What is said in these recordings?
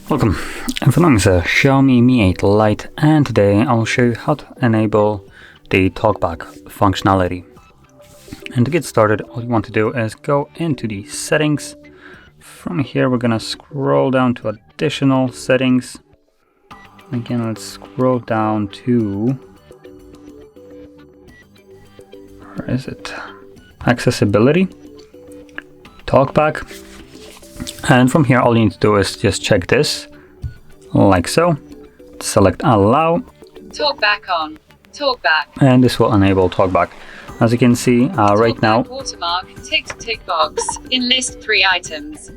Welcome, I'm Fernand, it's a Xiaomi Mi 8 Lite, and today I'll show you how to enable the TalkBack functionality. And to get started, all you want to do is go into the settings. From here we're gonna scroll down to additional settings. Again, let's scroll down to, where is it? Accessibility, TalkBack. And from here, all you need to do is just check this, like so. Select Allow. TalkBack on. TalkBack. And this will enable TalkBack. As you can see, right now. Watermark, tick box. Enlist 3 items.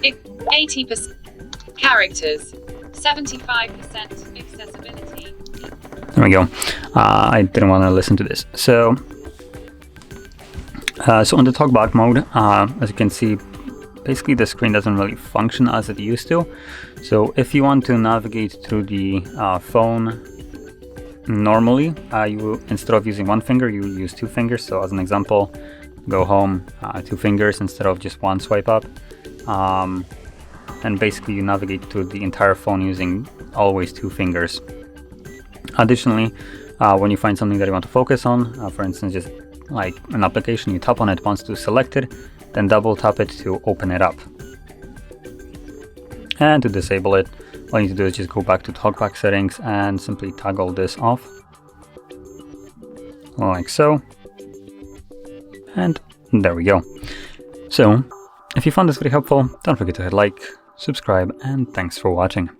80% characters. 75% accessibility. There we go. I didn't want to listen to this. So on the TalkBack mode, as you can see, basically the screen doesn't really function as it used to. So if you want to navigate through the phone normally, you will, instead of using one finger, you will use 2 fingers. So as an example, go home, 2 fingers instead of just 1 swipe up. And basically you navigate through the entire phone using always 2 fingers. Additionally, when you find something that you want to focus on, for instance, just like an application, you tap on it once to select it, then double tap it to open it up. And to disable it, all you need to do is just go back to TalkBack settings and simply toggle this off, like so. And there we go. So if you found this video helpful, don't forget to hit like, subscribe, and thanks for watching.